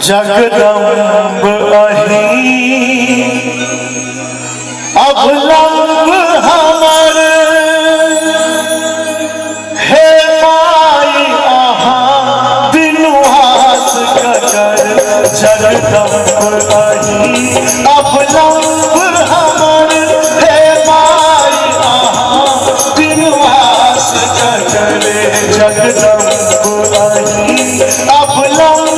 जगदम्ब अही अब लंब हमर हे माई आहा बिनु हाथ ककर जगदम्ब अही अब लंब हमर हे माई आहा बिनु हाथ ककर जगदम्ब अही अब लंब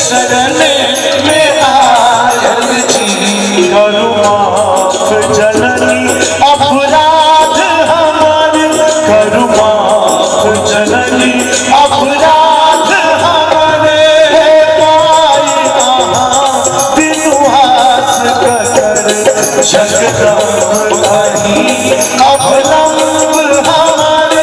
शरण में आयल छी करू माफ जननी अपराध हमर करू माफ जननी अपराध हमर पाई आहा बिनु हाथ ककर जगदम्ब अही अब लंब हमर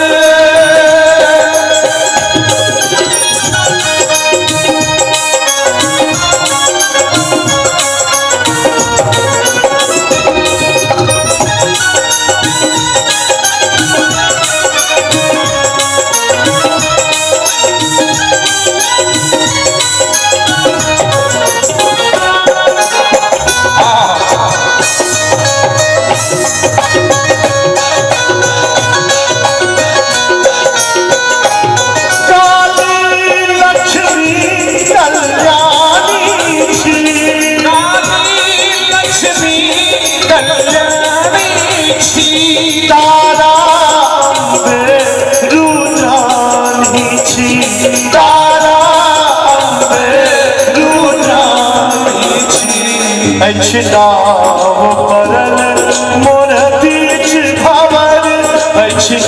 नाव परल मोर बीच भंवर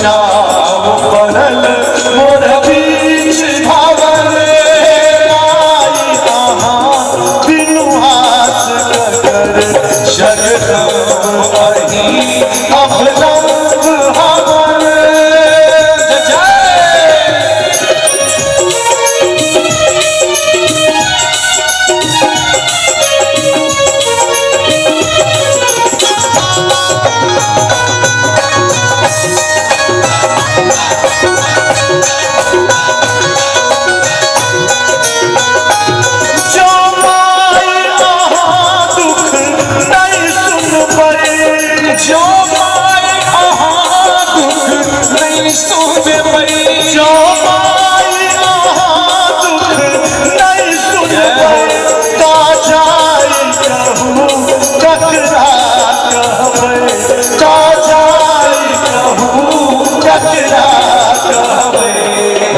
नाव परल मोर बीच भंवर माई आहा बिनु हाथ ककर जगदम्ब अही अब लंब हमर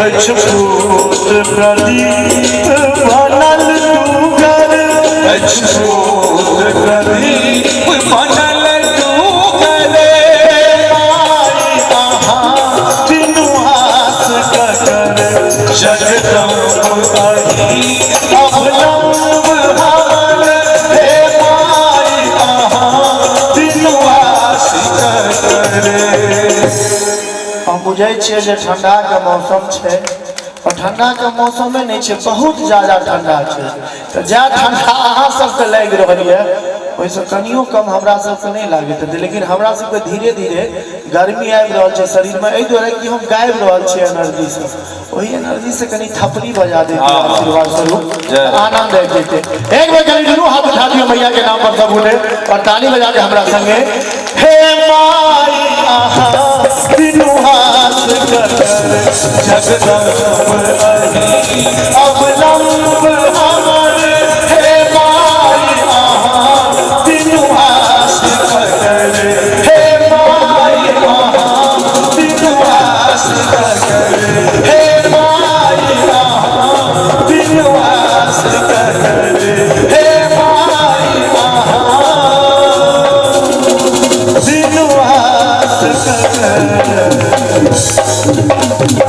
पुत्र प्रदीप बनल तू घर पुत्र प्रदीप बनल तू घर माई आहा बिनु हाथ ककर जगदम्ब अही अब लंब हमर हे माई आहा बिनु हाथ ककर हम बुझे छियै जे ठंडा के मौसम छै और ठंडा के मौसम में नहीं है, बहुत ज्यादा ठंडा है। तो जा ठंडा अहाँ सबके लग रही है वैसे कनियो कम हमरा सबके नहीं लगे, लेकिन हमरा सबके धीरे धीरे गर्मी आबि रहल छै शरीर में, एहि दुआरे कि हम गाबि रहल छी एनर्जी से, वही एनर्जी से कनी थपड़ी बजा देते आशीर्वाद स्वरूप आनंद आबि जेते। एक बार कनी दुनू हाथ उठा दियो मैया के नाम पर सब उठे और ताली बजा के हमरा संगे हे माई आहा बिनु हाथ ककर जगदम्ब अही अब लंब हमर हे माई आहा बिनु हाथ ककर हे माई आहा बिनु हाथ ककर हे माई आहा बिनु हाथ ककर हे माई आहा है।